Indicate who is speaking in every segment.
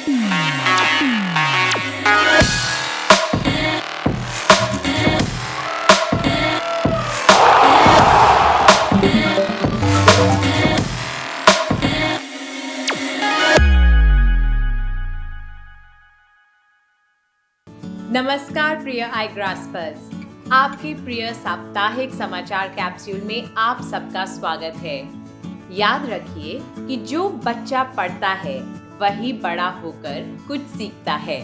Speaker 1: नमस्कार प्रिय आई ग्रास्पर्स, आपके प्रिय साप्ताहिक समाचार कैप्सूल में आप सबका स्वागत है। याद रखिए कि जो बच्चा पढ़ता है वही बड़ा होकर कुछ सीखता है।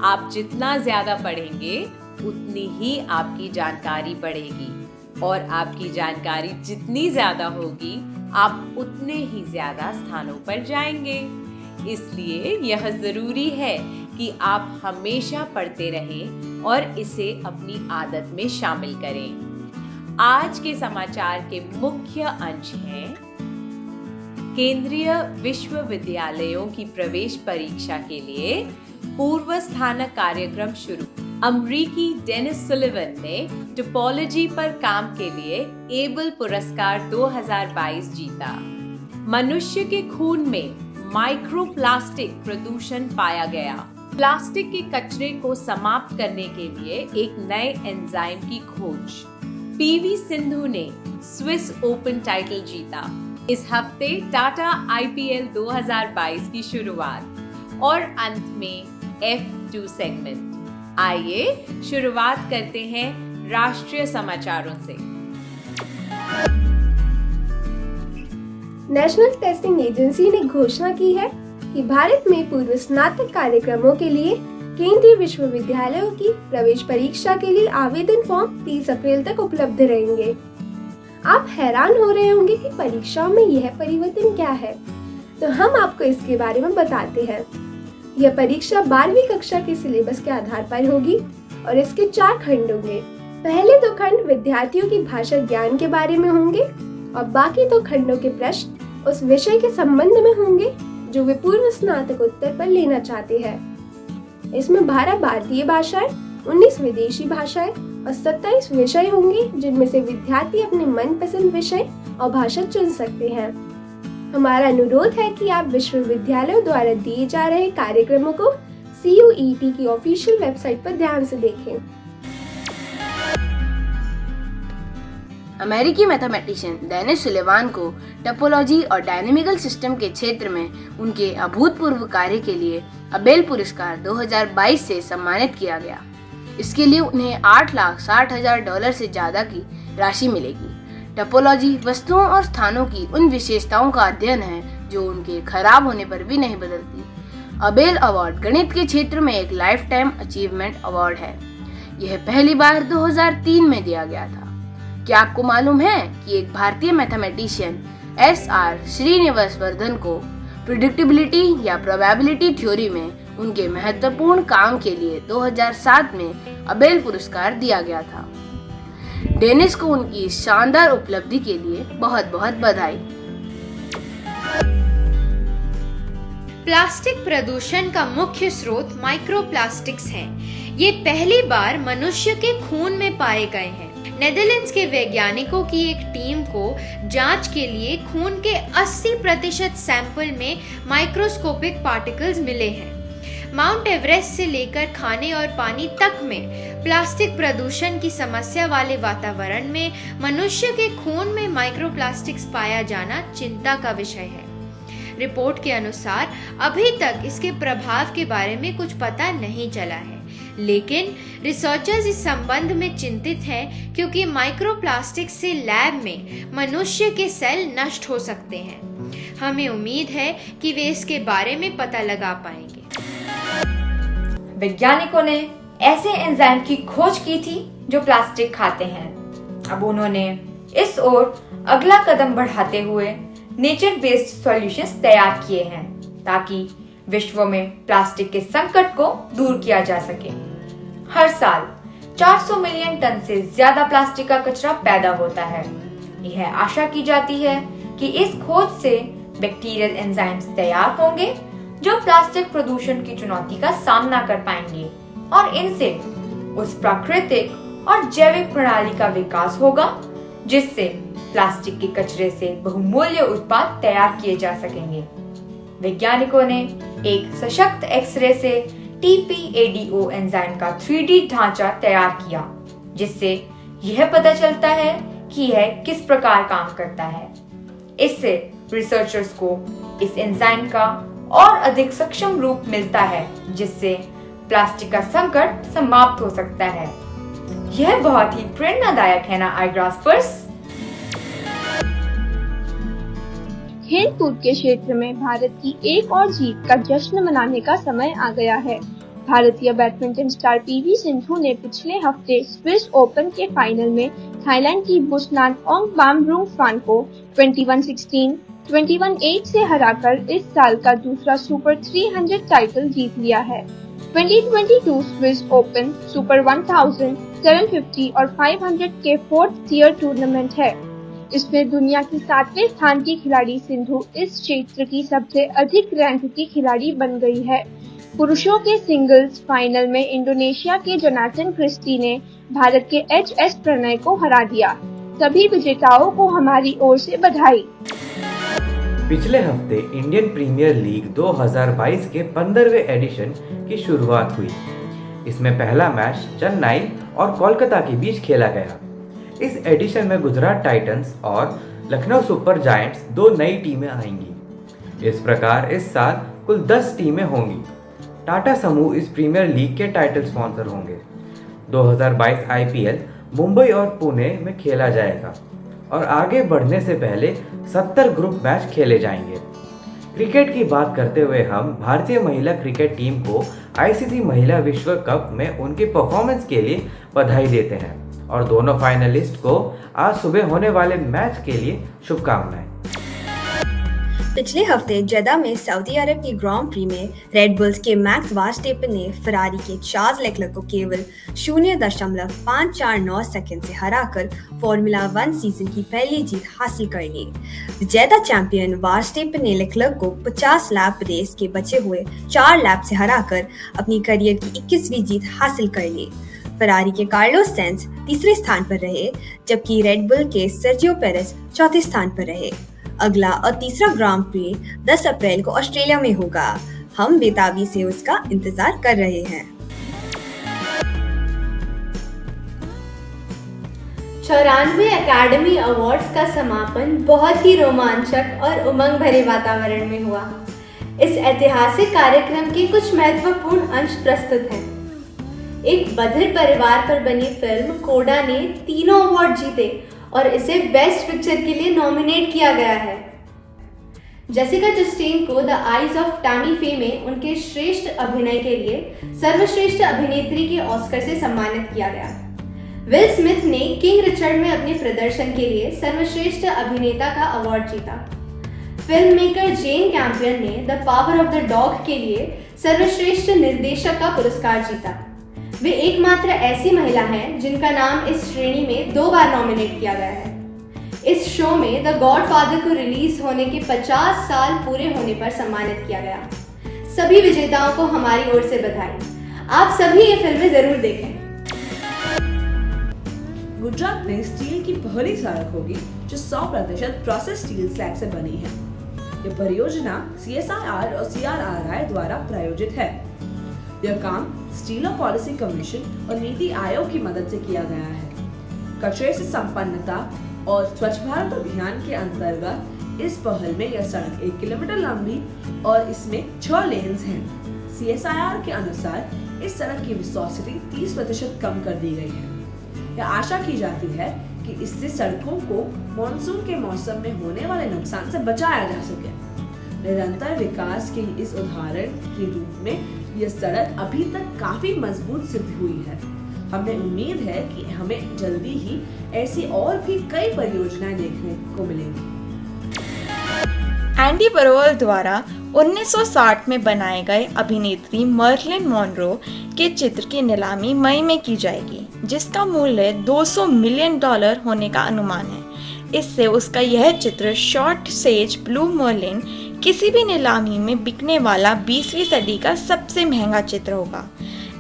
Speaker 1: आप जितना ज्यादा पढ़ेंगे उतनी ही आपकी जानकारी बढ़ेगी और आपकी जानकारी जितनी ज्यादा होगी आप उतने ही ज्यादा स्थानों पर जाएंगे। इसलिए यह जरूरी है कि आप हमेशा पढ़ते रहें और इसे अपनी आदत में शामिल करें। आज के समाचार के मुख्य अंश हैं: केंद्रीय विश्वविद्यालयों की प्रवेश परीक्षा के लिए पूर्व स्नातक कार्यक्रम शुरू। अमेरिकी डेनिस सुलिवन ने टोपोलॉजी पर काम के लिए एबल पुरस्कार 2022 जीता। मनुष्य के खून में माइक्रोप्लास्टिक प्रदूषण पाया गया। प्लास्टिक के कचरे को समाप्त करने के लिए एक नए एंजाइम की खोज। पीवी सिंधु ने स्विस ओपन टाइटल जीता। इस हफ्ते टाटा आईपीएल 2022 की शुरुआत और अंत में F2 सेगमेंट। आइए शुरुआत करते हैं राष्ट्रीय समाचारों से।
Speaker 2: नेशनल टेस्टिंग एजेंसी ने घोषणा की है कि भारत में पूर्व स्नातक कार्यक्रमों के लिए केंद्रीय विश्वविद्यालयों की प्रवेश परीक्षा के लिए आवेदन फॉर्म 30 अप्रैल तक उपलब्ध रहेंगे। आप हैरान हो रहे होंगे कि परीक्षाओं में यह परिवर्तन क्या है, तो हम आपको इसके बारे में बताते हैं। यह परीक्षा 12वीं कक्षा के सिलेबस के आधार पर होगी और इसके 4 खंड होंगे। पहले 2 खंड विद्यार्थियों की भाषा ज्ञान के बारे में होंगे और बाकी 2 खंडों के प्रश्न उस विषय के संबंध में होंगे जो वे पूर्व स्नातकोत्तर पर लेना चाहते हैं। इसमें 12 भारतीय भाषाएं, 19 विदेशी भाषाएं और 27 विषय होंगे जिनमें से विद्यार्थी अपने मनपसंद विषय और भाषा चुन सकते हैं। हमारा अनुरोध है कि आप विश्वविद्यालयों द्वारा दिए जा रहे कार्यक्रमों को CUET की ऑफिशियल वेबसाइट पर ध्यान से देखें।
Speaker 3: अमेरिकी मैथमेटिशियन डेनिस सुलिवान को टोपोलॉजी और डायनेमिकल सिस्टम के क्षेत्र में उनके अभूतपूर्व कार्य के लिए अबेल पुरस्कार 2022 से सम्मानित किया गया। इसके लिए उन्हें $8,60,000 से ज्यादा की राशि मिलेगी। टोपोलॉजी वस्तुओं और स्थानों की उन विशेषताओं का अध्ययन है जो उनके खराब होने पर भी नहीं बदलती। अबेल अवार्ड गणित के क्षेत्र में एक लाइफ टाइम अचीवमेंट अवार्ड है। यह पहली बार 2003 में दिया गया था। क्या आपको मालूम है कि एक भारतीय मैथमेटिशियन SR श्रीनिवासवर्धन को प्रिडिक्टेबिलिटी या प्रोबेबिलिटी थ्योरी में उनके महत्वपूर्ण काम के लिए 2007 में अबेल पुरस्कार दिया गया था। डेनिस को उनकी शानदार उपलब्धि के लिए बहुत बहुत बधाई।
Speaker 4: प्लास्टिक प्रदूषण का मुख्य स्रोत माइक्रोप्लास्टिक्स हैं। ये पहली बार मनुष्य के खून में पाए गए हैं। नेदरलैंड्स के वैज्ञानिकों की एक टीम को जांच के लिए खून के 80% सैंपल में माइक्रोस्कोपिक पार्टिकल्स मिले हैं। माउंट एवरेस्ट से लेकर खाने और पानी तक में प्लास्टिक प्रदूषण की समस्या वाले वातावरण में मनुष्य के खून में माइक्रोप्लास्टिक्स पाया जाना चिंता का विषय है। रिपोर्ट के अनुसार अभी तक इसके प्रभाव के बारे में कुछ पता नहीं चला है, लेकिन रिसर्चर्स इस संबंध में चिंतित हैं क्योंकि माइक्रोप्लास्टिक से लैब में मनुष्य के सेल नष्ट हो सकते हैं। हमें उम्मीद है कि वे इसके बारे में पता लगा पाएंगे।
Speaker 5: वैज्ञानिकों ने ऐसे एंजाइम की खोज की थी जो प्लास्टिक खाते हैं। अब उन्होंने इस ओर अगला कदम बढ़ाते हुए नेचर बेस्ड सॉल्यूशंस तैयार किए हैं ताकि विश्व में प्लास्टिक के संकट को दूर किया जा सके। हर साल 400 मिलियन टन से ज्यादा प्लास्टिक का कचरा पैदा होता है। यह आशा की जाती है कि इस खोज से बैक्टीरियल एंजाइम्स तैयार होंगे जो प्लास्टिक प्रदूषण की चुनौती का सामना कर पाएंगे और इनसे उस प्राकृतिक और जैविक प्रणाली का विकास होगा जिससे प्लास्टिक के कचरे से बहुमूल्य उत्पाद तैयार किए जा सकेंगे। वैज्ञानिकों ने एक सशक्त एक्सरे से TPADO एंजाइम का 3D ढांचा तैयार किया, जिससे यह पता चलता है कि यह किस प्रकार काम करता है। इससे रिसर्चर्स को इस एंजाइम का और अधिक सक्षम रूप मिलता है, जिससे प्लास्टिक का संकट समाप्त हो सकता है। यह बहुत ही प्रेरणादायक है ना आई ग्रास्पर्स?
Speaker 6: खेल कूद के क्षेत्र में भारत की एक और जीत का जश्न मनाने का समय आ गया है। भारतीय बैडमिंटन स्टार PV सिंधु ने पिछले हफ्ते स्विस ओपन के फाइनल में थाईलैंड की बुसनान ओंगबामरुंगफान को 21-16, 21-8 से हराकर इस साल का दूसरा सुपर 300 टाइटल जीत लिया है। 2022 स्विस ओपन सुपर 1000, 750 और 500 के 4th tier टूर्नामेंट है। इसमें दुनिया की 7वें स्थान की खिलाड़ी सिंधु इस क्षेत्र की सबसे अधिक रैंक की खिलाड़ी बन गई है। पुरुषों के सिंगल्स फाइनल में इंडोनेशिया के जोनाथन क्रिस्टी ने भारत के HS प्रणय को हरा दिया। सभी विजेताओं को हमारी ओर से बधाई।
Speaker 7: पिछले हफ्ते इंडियन प्रीमियर लीग 2022 के 15वें एडिशन की शुरुआत हुई। इसमें पहला मैच चेन्नई और कोलकाता के बीच खेला गया। इस एडिशन में गुजरात टाइटंस और लखनऊ सुपर जायंट्स 2 नई टीमें आएंगी। इस प्रकार इस साल कुल 10 टीमें होंगी। टाटा समूह इस प्रीमियर लीग के टाइटल स्पॉन्सर होंगे। 2022 IPL मुंबई और पुणे में खेला जाएगा और आगे बढ़ने से पहले 70 ग्रुप मैच खेले जाएंगे। क्रिकेट की बात करते हुए हम भारतीय महिला क्रिकेट टीम को ICC महिला विश्व कप में उनकी परफॉर्मेंस के लिए बधाई देते हैं और दोनों फाइनलिस्ट को आज सुबह होने वाले मैच के लिए शुभकामनाएं।
Speaker 8: पिछले हफ्ते जेदा में सऊदी अरब की ग्रांड प्री में रेड बुल्स के मैक्स वर्स्टेपन ने फरारी के चार्ल्स लेक्लर्क को केवल 0.549 सेकंड से हराकर फॉर्मूला 1 सीजन की पहली जीत हासिल कर ली। विजेता चैंपियन वर्स्टेपन ने लेक्लर्क को 50 लैप रेस के बचे हुए 4 लैप से हराकर अपनी करियर की 21वीं जीत हासिल कर ली। फरारी के कार्लोस सेंस तीसरे स्थान पर रहे, जबकि रेड बुल के सर्जियो पेरेस चौथे स्थान पर रहे। अगला और तीसरा ग्रांड प्री 10 अप्रैल को ऑस्ट्रेलिया में होगा। हम बेताबी से उसका इंतजार कर रहे हैं।
Speaker 2: 94 एकेडमी अवार्ड्स का समापन बहुत ही रोमांचक और उमंग भरे वातावरण में हुआ। इस ऐतिहासिक कार्यक्रम के कुछ महत्वपूर्ण अंश प्रस्तुत हैं। एक बधिर परिवार पर बनी फिल्म कोडा ने तीनों अवार्ड जीते और इसे बेस्ट पिक्चर के लिए नॉमिनेट किया गया है। जेसिका चस्टेन को द आईज ऑफ टैमी फे में उनके श्रेष्ठ अभिनय के लिए सर्वश्रेष्ठ अभिनेत्री के ऑस्कर से सम्मानित किया गया। विल स्मिथ ने किंग रिचर्ड में अपने प्रदर्शन के लिए सर्वश्रेष्ठ अभिनेता का अवार्ड जीता। फिल्म मेकर जेन कैम्पियन ने the power of the dog के लिए सर्वश्रेष्ठ निर्देशक का पुरस्कार जीता। वे एकमात्र ऐसी महिला हैं जिनका नाम इस श्रेणी में 2 बार नॉमिनेट किया गया है। इस शो में द गॉडफादर को रिलीज होने के 50 साल पूरे होने पर सम्मानित किया गया। सभी विजेताओं को हमारी ओर से बधाई। आप सभी ये फिल्में जरूर देखें।
Speaker 9: गुजरात में स्टील की पहली सड़क होगी जो 100% प्रोसेस स्टील स्लैग से बनी है। यह परियोजना CSIR और CRRI द्वारा प्रायोजित है। यह काम स्टील पॉलिसी कमीशन और नीति आयोग की मदद से किया गया है। कचरे से संपन्नता और स्वच्छ भारत अभियान के अंतर्गत इस पहल में यह सड़क 1 किलोमीटर लंबी और इसमें 6 लेन्स हैं। CSIR के अनुसार इस सड़क की विस्कोसिटी 30% कम कर दी गई है। यह आशा की जाती है कि इससे सड़कों को मानसून के मौसम में होने वाले नुकसान से बचाया जा सके। निरंतर विकास के इस उदाहरण के रूप में यह सड़क अभी तक काफी मजबूत सिद्ध हुई है। हमें उम्मीद है कि हमें जल्दी ही ऐसी और भी कई परियोजनाएं देखने को मिलेंगी।
Speaker 10: एंडी वॉरहोल द्वारा 1960 में बनाए गए अभिनेत्री मर्लिन मॉनरो के चित्र की नीलामी मई में की जाएगी, जिसका मूल्य $200 मिलियन होने का अनुमान है। इससे उसका यह चित्र शॉर्ट सेज ब्लू मर्लिन किसी भी नीलामी में बिकने वाला 20वीं सदी का सबसे महंगा चित्र होगा।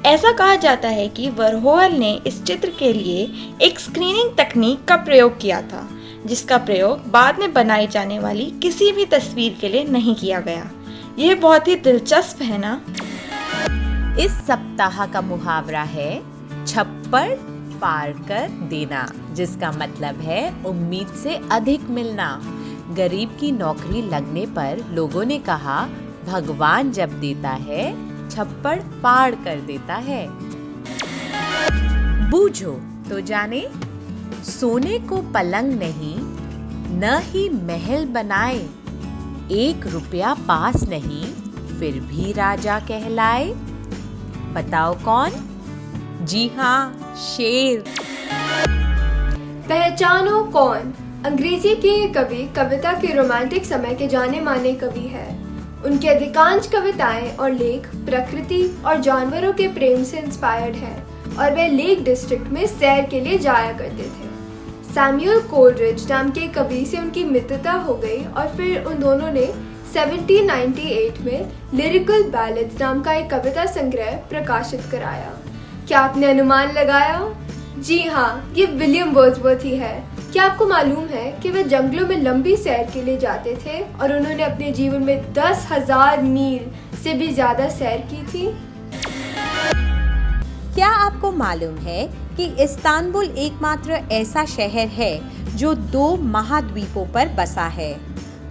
Speaker 10: ऐसा कहा जाता है कि वॉरहोल ने इस चित्र के लिए एक स्क्रीनिंग तकनीक का प्रयोग किया था, जिसका प्रयोग बाद में बनाई जाने वाली किसी भी तस्वीर के लिए नहीं किया गया। ये बहुत ही दिलचस्प है ना।
Speaker 1: इस सप्ताह का मुहावरा है छप्पर पार कर देना, जिसका मतलब है उम्मीद से अधिक मिलना। गरीब की नौकरी लगने पर लोगों ने कहा भगवान जब देता है छप्पर पार कर देता है। बूझो तो जाने, सोने को पलंग नहीं न ही महल बनाए, 1 रुपया पास नहीं फिर भी राजा कहलाए। बताओ कौन? जी हाँ, शेर।
Speaker 2: पहचानो कौन? अंग्रेजी के ये कवि कविता के रोमांटिक समय के जाने माने कवि है। उनकी अधिकांश कविताएं और लेख प्रकृति और जानवरों के प्रेम से इंस्पायर्ड है और वे लेक डिस्ट्रिक्ट में सैर के लिए जाया करते थे। सैमुअल कोलरिज नाम के कवि से उनकी मित्रता हो गई और फिर उन दोनों ने 1798 में लिरिकल बैलेड्स नाम का एक कविता संग्रह प्रकाशित कराया। क्या आपने अनुमान लगाया? जी हाँ, ये विलियम वर्ड्सवर्थ ही है। क्या आपको मालूम है कि वे जंगलों में लंबी सैर के लिए जाते थे और उन्होंने अपने जीवन में 10,000 मील से भी ज्यादा सैर की थी?
Speaker 1: क्या आपको मालूम है कि इस्तांबुल एकमात्र ऐसा शहर है जो 2 महाद्वीपों पर बसा है?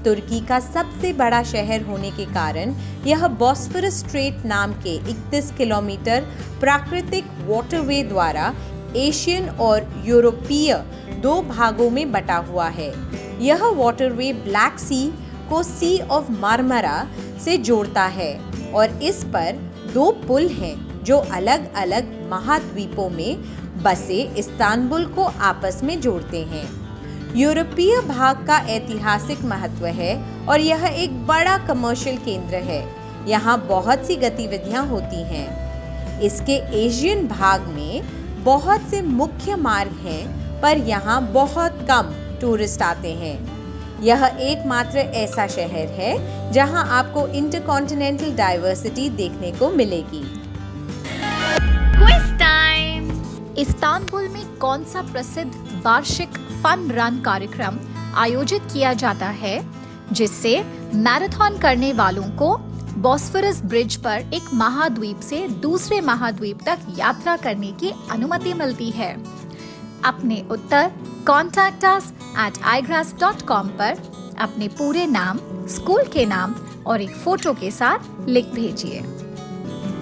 Speaker 1: तुर्की का सबसे बड़ा शहर होने के कारण यह बॉस्फोरस स्ट्रेट नाम के 31 किलोमीटर प्राकृतिक वाटरवे द्वारा एशियन और यूरोपीय 2 भागों में बटा हुआ है। यह वाटरवे ब्लैक सी को सी ऑफ मार्मरा से जोड़ता है और इस पर 2 पुल हैं जो अलग अलग महाद्वीपों में बसे इस्तांबुल को आपस में जोड़ते हैं। यूरोपीय भाग का ऐतिहासिक महत्व है और यह एक बड़ा कमर्शियल केंद्र है। यहाँ बहुत सी गतिविधियाँ होती हैं। इसके एशियन भाग में बहुत से मुख्य मार्ग हैं, पर यहाँ बहुत कम टूरिस्ट आते हैं। यह एकमात्र ऐसा शहर है जहाँ आपको इंटरकॉन्टिनेंटल डाइवर्सिटी देखने को मिलेगी।
Speaker 11: Quiz time. इस्तांबुल में कौन सा प्रसिद्ध वार्षिक फन रन कार्यक्रम आयोजित किया जाता है जिससे मैराथन करने वालों को बॉस्फोरस ब्रिज पर एक महाद्वीप से दूसरे महाद्वीप तक यात्रा करने की अनुमति मिलती है? अपने उत्तर contact us at igrass.com पर अपने पूरे नाम, स्कूल के नाम और एक फोटो के साथ लिख भेजिए।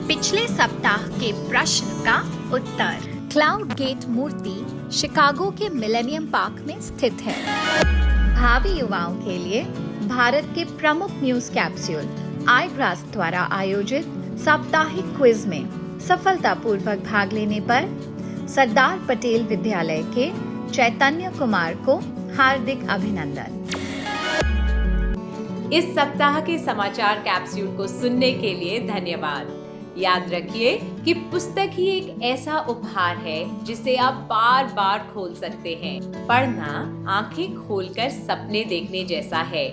Speaker 12: पिछले सप्ताह के प्रश्न का उत्तर।
Speaker 11: क्लाउड गेट मूर्ति शिकागो के मिलेनियम पार्क में स्थित है।
Speaker 12: भावी युवाओं के लिए भारत के प्रमुख न्यूज कैप्सूल iGrass द्वारा आयोजित साप्ताहिक क्विज में सफलतापूर्वक भाग लेने पर सरदार पटेल विद्यालय के चैतन्य कुमार को हार्दिक अभिनंदन।
Speaker 1: इस सप्ताह के समाचार कैप्सूल को सुनने के लिए धन्यवाद। याद रखिए कि पुस्तक ही एक ऐसा उपहार है जिसे आप बार बार खोल सकते हैं। पढ़ना आंखें खोलकर सपने देखने जैसा है,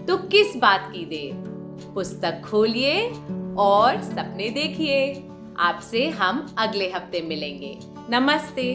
Speaker 1: तो किस बात की देर? पुस्तक खोलिए और सपने देखिए। आपसे हम अगले हफ्ते मिलेंगे। नमस्ते।